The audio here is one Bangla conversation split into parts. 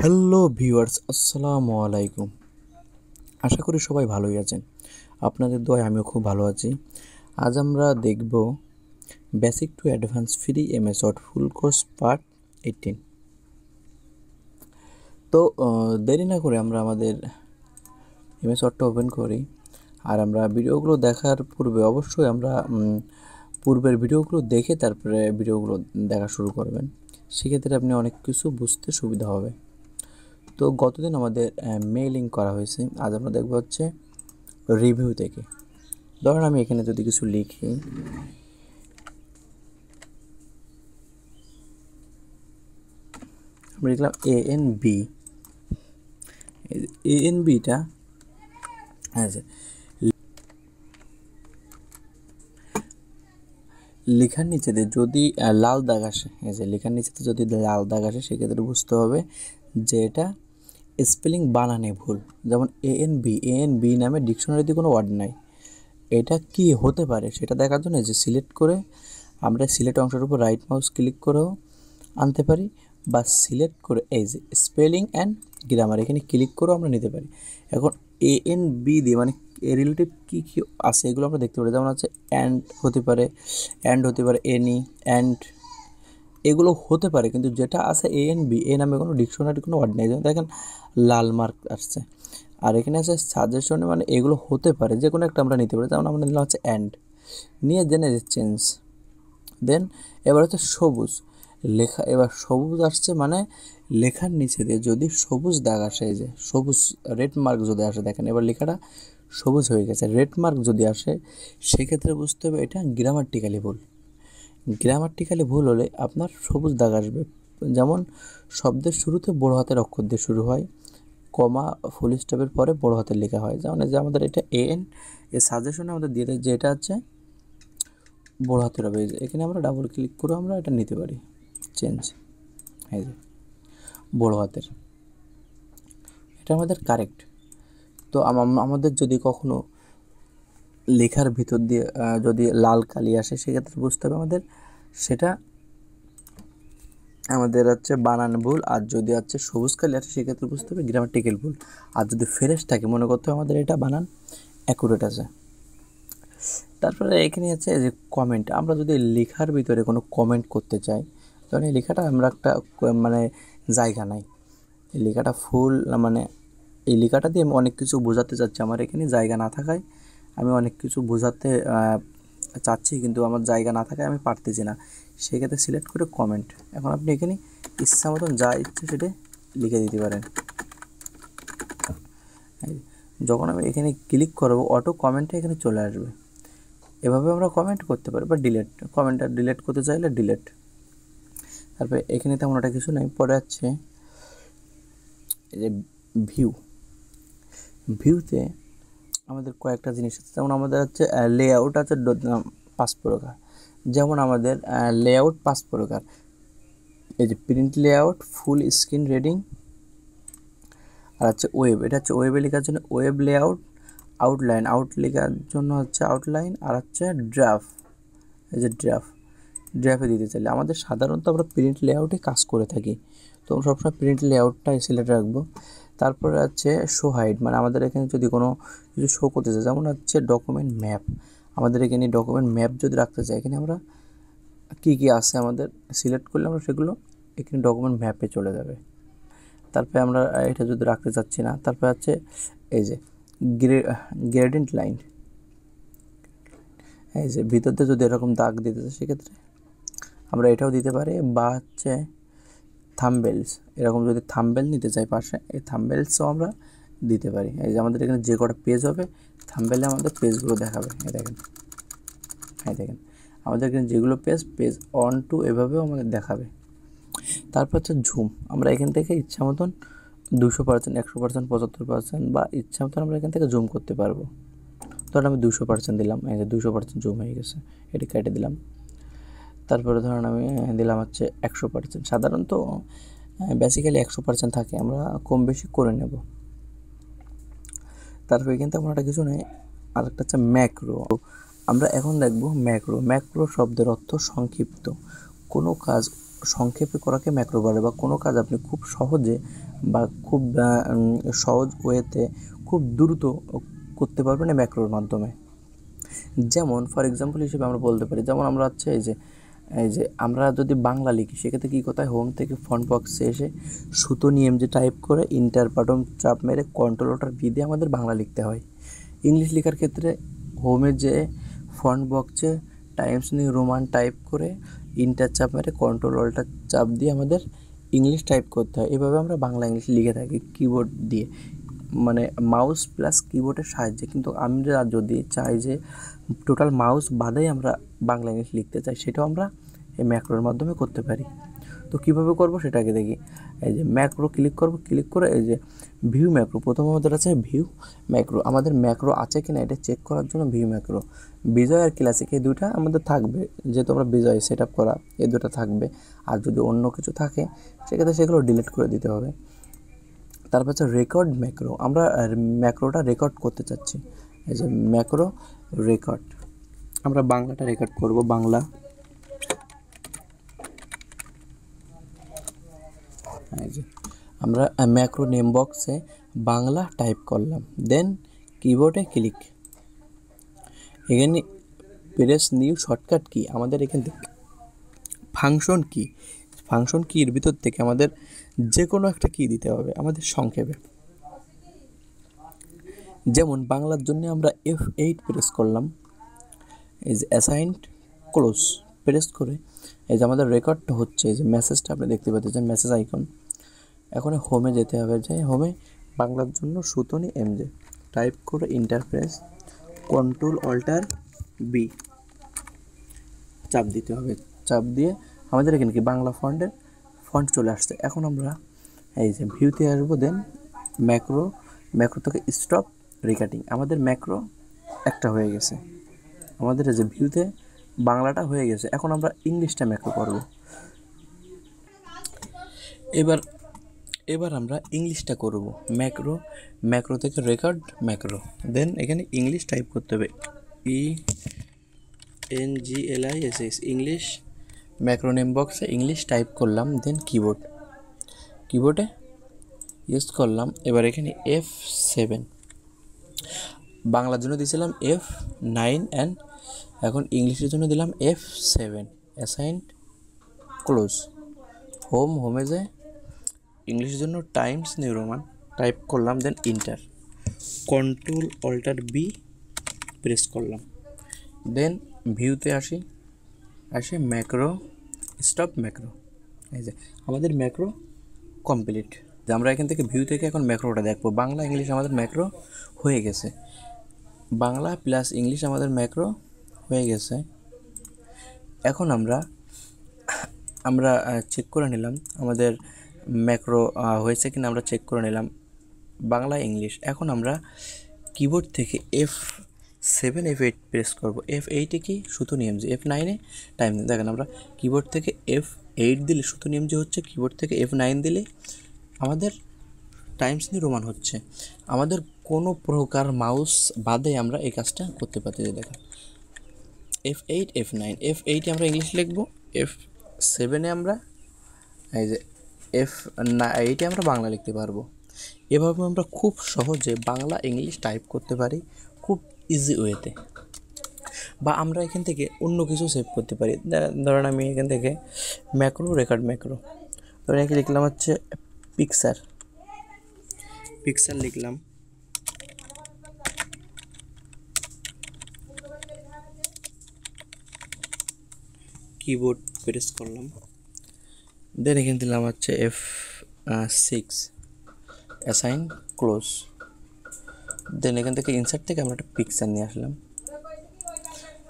হ্যালো ভিউয়ার্স, আসসালামু আলাইকুম। আশা করি সবাই ভালোই আছেন। আপনাদের দোয়ায় আমিও খুব ভালো আছি। আজ আমরা দেখব basic to advance free MS Word full course part 18। তো দেরি না করে আমরা আমাদের এমএস ওয়ার্ডটা ওপেন করি। আর আমরা ভিডিওগুলো দেখার পূর্বে অবশ্যই আমরা পূর্বের ভিডিওগুলো দেখে তারপরে ভিডিওগুলো দেখা শুরু করবেন। সেক্ষেত্রে আপনি অনেক কিছু বুঝতে সুবিধা হবে। তো গতদিন আমাদের মেইলিং করা হয়েছে। আজ আমরা দেখব হচ্ছে রিভিউ থেকে। ধরেন আমি এখানে যদি কিছু লিখি, আমরা লিখলাম ANB। ANBটা আছে লেখার নিচেতে যদি লাল দাগ আসে, এই যে লেখার নিচেতে যদি লাল দাগ আসে সেক্ষেত্রে বুঝতে হবে যে এটা স্পেলিং বানানে ভুল। যেমন ANB নামে ডিকশনারিতে কোনো ওয়ার্ড নাই। এটা কি হতে পারে সেটা দেখার জন্য যে সিলেক্ট করে আমরা সিলেক্ট অংশের উপর রাইট মাউস ক্লিক করেও আনতে পারি, বা সিলেক্ট করে এই যে স্পেলিং অ্যান্ড গ্রামার এখানে ক্লিক করেও আমরা নিতে পারি। এখন ANB দিয়ে মানে এ রিলেটিভ কী কী আছে এগুলো আমরা দেখতে পারি। যেমন আছে অ্যান্ড হতে পারে, এনি অ্যান্ড এগুলো হতে পারে, কিন্তু যেটা আছে ANB এ নামে কোনো ডিকশনারি কোনো ওয়ার্ড নেই। যেমন দেখেন লাল মার্ক আসছে। আর এখানে আছে সাজেশনে, মানে এগুলো হতে পারে যে কোনো একটা আমরা নিতে পারি। যেমন আমরা নিলাম হচ্ছে অ্যান্ড, নিয়ে দেন এই যে চেঞ্জ, দেন এবার হচ্ছে সবুজ লেখা। এবার সবুজ আসছে মানে লেখার নিচে দিয়ে যদি সবুজ দাগ আসে, এই যে সবুজ রেড মার্ক যদি আসে, দেখেন এবার লেখাটা সবুজ হয়ে গেছে। রেড মার্ক যদি আসে সেক্ষেত্রে বুঝতে হবে এটা গ্রামাটিক্যালি ভুল। গ্রামাটিক্যালি ভুল হলে আপনার সবুজ দাগ আসবে। যেমন শব্দের শুরুতে বড় হাতের অক্ষর দিয়ে শুরু হয়, কমা ফুল স্টপের পরে বড় হাতের লেখা হয়। যেমন যে আমাদের এটা AN এর সাজেশনে আমাদের দিয়ে দেয় যে এটা হচ্ছে বড় হাতের হবে। এখানে আমরা ডাবল ক্লিক করে আমরা এটা নিতে পারি, চেঞ্জ, এই যে বড় হাতের, এটা আমাদের কারেক্ট। তো আমাদের যদি কখনো লেখার ভিতর দিয়ে যদি লাল কালি আসে সেক্ষেত্রে বুঝতে হবে আমাদের সেটা আমাদের হচ্ছে বানান ভুল। আর যদি হচ্ছে সবুজ কালি আসে সেক্ষেত্রে বুঝতে হবে গ্রামাটিক্যাল ভুল। আর যদি ফ্রেশ থাকে মনে করতে হবে আমাদের এটা বানান অ্যাকুরেট আছে। তারপরে এখানে আছে যে কমেন্ট। আমরা যদি লেখার ভিতরে কোনো কমেন্ট করতে চাই, তখন এই লেখাটা আমরা একটা মানে জায়গা নাই, এই লেখাটা ফুল মানে এই লেখাটা দিয়ে আমি অনেক কিছু বোঝাতে চাচ্ছি। আমার এখানে জায়গা না থাকায় আমি অনেক কিছু বোঝাতে চাচ্ছি, কিন্তু আমার জায়গা না থাকায় আমি পারতেছি না। সেক্ষেত্রে সিলেক্ট করে কমেন্ট। এখন আপনি এখানে ইচ্ছা মতন যা ইচ্ছে সেটা লিখে দিতে পারেন। যখন আমি এখানে ক্লিক করবো অটো কমেন্টটা এখানে চলে আসবে। এভাবে আমরা কমেন্ট করতে পারি, বা কমেন্টটা ডিলিট করতে চাইলে ডিলিট। তারপরে এখানে তেমন একটা কিছু নেই। পরে আছে এই যে ভিউতে আমাদের কয়েকটা জিনিস আছে। যেমন আমাদের হচ্ছে লেআউট আছে 5 প্রকার। যেমন আমাদের লেআউট 5 প্রকার। এই যে print layout, full screen reading, আর হচ্ছে ওয়েব। এটা হচ্ছে ওয়েবে লেখার জন্য ওয়েব লেআউট, আউটলাইন লেখার জন্য হচ্ছে আউটলাইন, আর হচ্ছে ড্রাফট। এই যে ড্রাফে দিতে চাইলে আমাদের সাধারণত আমরা প্রিন্ট লেআউটে কাজ করে থাকি, তো সবসময় প্রিন্ট লেআউটটাই সিলেক্ট রাখবো। তারপরে আছে শো হাইড, মানে আমাদের এখানে যদি কোনো কিছু শো করতে চাই, যেমন হচ্ছে ডকুমেন্ট ম্যাপ। আমাদের এখানে ডকুমেন্ট ম্যাপ যদি রাখতে চাই, এখানে আমরা কী কী আছে আমাদের সিলেক্ট করলে আমরা সেগুলো এখানে ডকুমেন্ট ম্যাপে চলে যাবে। তারপরে আমরা এটা যদি রাখতে চাচ্ছি না, তারপরে আছে এই যে গ্রেডিয়েন্ট লাইন। এই যে ভিতর দিয়ে যদি এরকম দাগ দিতে চাই সেক্ষেত্রে আমরা এটাও দিতে পারি, বা হচ্ছে থাম্বনেলস, এরকম যদি থাম্বনেল নিতে চাই পাশে, এই থাম্বনেলসও আমরা দিতে পারি। এই যে আমাদের এখানে যে কটা পেজ হবে থাম্বনেলে আমাদের পেজগুলো দেখাবে। এই দেখেন আমাদের এখানে যেগুলো পেজ 1 2 এভাবেও আমাদের দেখাবে। তারপর হচ্ছে ঝুম। আমরা এখান থেকে ইচ্ছা মতন 200%, 100%, 75%, বা ইচ্ছা মতন আমরা এখান থেকে জুম করতে পারবো। ধরুন আমি 200% দিলাম, এই যে 200% জুম হয়ে গেছে, এটি কেটে দিলাম। তারপরে ধরুন আমি দিলাম হচ্ছে 100%। সাধারণত বেসিক্যালি 100% থাকে, আমরা কম বেশি করে নেব। তারপরে কিন্তু তেমন একটা কিছু নেই। আরেকটা হচ্ছে ম্যাক্রো। আমরা এখন দেখব ম্যাক্রো শব্দের অর্থ সংক্ষিপ্ত। কোনো কাজ সংক্ষেপে করাকে ম্যাক্রো বলে, বা কোনো কাজ আপনি খুব সহজে বা খুব সহজ ওয়েতে খুব দ্রুত করতে পারবেন এই ম্যাক্রোর মাধ্যমে। যেমন ফর এক্সাম্পল হিসেবে আমরা বলতে পারি, যেমন আমরা হচ্ছে এই যে আমরা যদি বাংলা লিখি সেক্ষেত্রে কী করতে হয়, হোম থেকে ফন্ট বক্সে এসে সুতো নিয়ম যে টাইপ করে ইন্টার বাটন চাপ মেরে কন্ট্রোল অল্টার ভি দিয়ে আমাদের বাংলা লিখতে হয়। ইংলিশ লেখার ক্ষেত্রে হোমে যে ফন্ট বক্সে টাইমস নিউ রোমান টাইপ করে ইন্টার চাপ মেরে কন্ট্রোল অল্টার চাপ দিয়ে আমাদের ইংলিশ টাইপ করতে হয়। এভাবে আমরা বাংলা ইংলিশ লিখে থাকি কিবোর্ড দিয়ে, মানে মাউস প্লাস কিবোর্ডের সাহায্যে। কিন্তু আমরা যদি চাই যে টোটাল মাউস বাদেই আমরা বাংলা ইংলিশ লিখতে চাই, সেটাও আমরা এই ম্যাক্রোর মাধ্যমে করতে পারি। তো কীভাবে করব সেটাকে দেখি। এই যে ম্যাক্রো ক্লিক করব, ক্লিক করে এই যে ভিউ ম্যাক্রো, প্রথম আমাদের আছে ভিউ ম্যাক্রো। আমাদের ম্যাক্রো আছে কিনা এটা চেক করার জন্য ভিউ ম্যাক্রো, বিজয় আর ক্লাসিক এই দুইটা আমাদের থাকবে, যেহেতু আমরা বিজয় সেট আপ করা, এই দুটো থাকবে। আর যদি অন্য কিছু থাকে সেক্ষেত্রে সেগুলো ডিলিট করে দিতে হবে। তারপর হচ্ছে রেকর্ড ম্যাক্রো, আমরা ম্যাক্রোটা রেকর্ড করতে চাচ্ছি। এই যে ম্যাক্রো রেকর্ড, আমরা বাংলাটা রেকর্ড করব, বাংলা। এই যে আমরা ম্যাক্রো নেম বক্সে বাংলা টাইপ করলাম, দেন কিবোর্ডে ক্লিক, এখানে প্রেস নিউ শর্টকাট কি, আমাদের এখান থেকে ফাংশন কি, ফাংশন কির ভিতর থেকে আমাদের যে কোনো একটা কি দিতে হবে আমাদের সংক্ষেপে। যেমন বাংলার জন্য আমরা F8 প্রেস করলাম, এই যে অ্যাসাইন্ড ক্লোজ প্রেস করে এই যে আমাদের রেকর্ডটা হচ্ছে, এই যে মেসেজটা আপনি দেখতে পাচ্ছেন, মেসেজ আইকন। এখন হোমে যেতে হবে, যে হোমে বাংলার জন্য সুতনি এমজে টাইপ করে ইন্টারপ্রেস কন্ট্রোল অল্টার বি চাপ দিতে হবে। চাপ দিয়ে আমাদের এখানে কি বাংলা ফন্ট চলে আসছে। এখন আমরা এই যে ভিউতে আসবো, দেন ম্যাক্রো থেকে স্টপ রেকর্ডিং, আমাদের ম্যাক্রো একটা হয়ে গেছে, আমাদের এই যে ভিউতে বাংলাটা হয়ে গেছে। এখন আমরা ইংলিশটা ম্যাক্রো করব। এবার আমরা ইংলিশটা করব। ম্যাক্রো থেকে রেকর্ড ম্যাক্রো, দেন এখানে ইংলিশ টাইপ করতে হবে, ENGLISH ইংলিশ। ম্যাক্রো নেম বক্সে ইংলিশ টাইপ করলাম, দেন কিবোর্ডে ইউজ করলাম। এবার এখানে F7, বাংলার জন্য দিয়েছিলাম F9 অ্যান্ড এখন ইংলিশের জন্য দিলাম F7, অ্যাসাইন্ড ক্লোজ। হোমে যে ইংলিশের জন্য টাইমস নিউ রোমান টাইপ করলাম, then enter, control alter B press করলাম, দেন ভিউতে আসে ম্যাক্রো স্টপ ম্যাক্রো। এই যে আমাদের ম্যাক্রো কমপ্লিট। আমরা এখান থেকে ভিউ থেকে এখন ম্যাক্রোটা দেখবো। বাংলা ইংলিশ আমাদের ম্যাক্রো হয়ে গেছে, বাংলা প্লাস ইংলিশ আমাদের ম্যাক্রো হয়ে গেছে। এখন আমরা চেক করে নিলাম আমাদের ম্যাক্রো হয়েছে কিনা, আমরা চেক করে নিলাম বাংলা ইংলিশ। এখন আমরা কিবোর্ড থেকে F7 F8 প্রেস করব। F8 কি সুতো নিয়ম, যে F9 টাইম দেখেন, আমরা কিবোর্ড থেকে F8 দিলে সুতো নিয়ম যে হচ্ছে, কিবোর্ড থেকে F9 দিলে আমাদের টাইমস নিউ রোমান হচ্ছে। আমাদের কোনো প্রকার মাউস বাদে আমরা এই কাজটা করতে পারছি। যে দেখেন F8 F9, F8 আমরা ইংলিশ লিখবো, F7 আমরা এই যে F8 আমরা বাংলা লিখতে পারবো। এভাবে আমরা খুব সহজে বাংলা ইংলিশ টাইপ করতে পারি, খুব ইজি ওয়েতে। বা আমরা এখান থেকে অন্য কিছু সেভ করতে পারি। ধরেন আমি এখান থেকে রেকর্ড ম্যাক্রো, ধরেন এখানে লিখলাম হচ্ছে পিকচার লিখলাম, কিবোর্ড প্রেস করলাম, দেন এখানে দিলাম হচ্ছে F6 অ্যাসাইন ক্লোজ, দেন এখান থেকে ইনসার্ট থেকে আমরা একটা পিকচার নিয়ে আসলাম,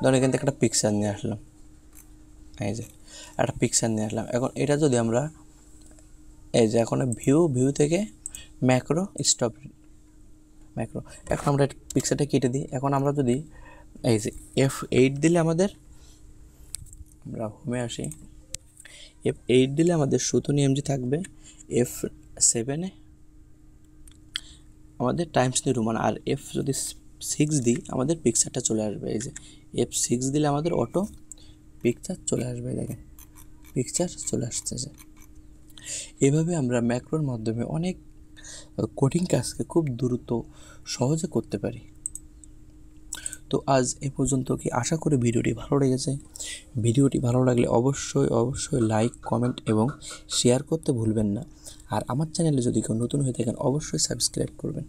ধরুন এখান থেকে একটা পিকচার নিয়ে আসলাম, এই যে একটা পিকচার নিয়ে আসলাম। এখন এটা যদি আমরা এই যে এখন ভিউ থেকে ম্যাক্রো স্টপ ম্যাক্রো, এখন আমরা পিকচারটা কেটে দিই। এখন আমরা যদি এই যে F8 দিলে আমরা হোমে আসি, F8 দিলে আমাদের সুতো নিয়ম যে থাকবে, F7 আমাদের টাইমস নিউ রোমান, আর যদি 6 দিই আমাদের পিকচারটা চলে আসবে। এই যে F6 দিলে আমাদের অটো পিকচার চলে আসবে, দেখেন পিকচার চলে আসতেছে। এভাবে আমরা ম্যাক্রোর মাধ্যমে অনেক কঠিন কাজকে খুব দ্রুত সহজে করতে পারি। তো আজ এ পর্যন্ত কি আশা করি ভিডিওটি ভালো লেগেছে। ভিডিওটি ভালো লাগলে অবশ্যই লাইক, কমেন্ট এবং শেয়ার করতে ভুলবেন না। আর আমার চ্যানেলে যদি কেউ নতুন হয়ে থাকেন অবশ্যই সাবস্ক্রাইব করবেন।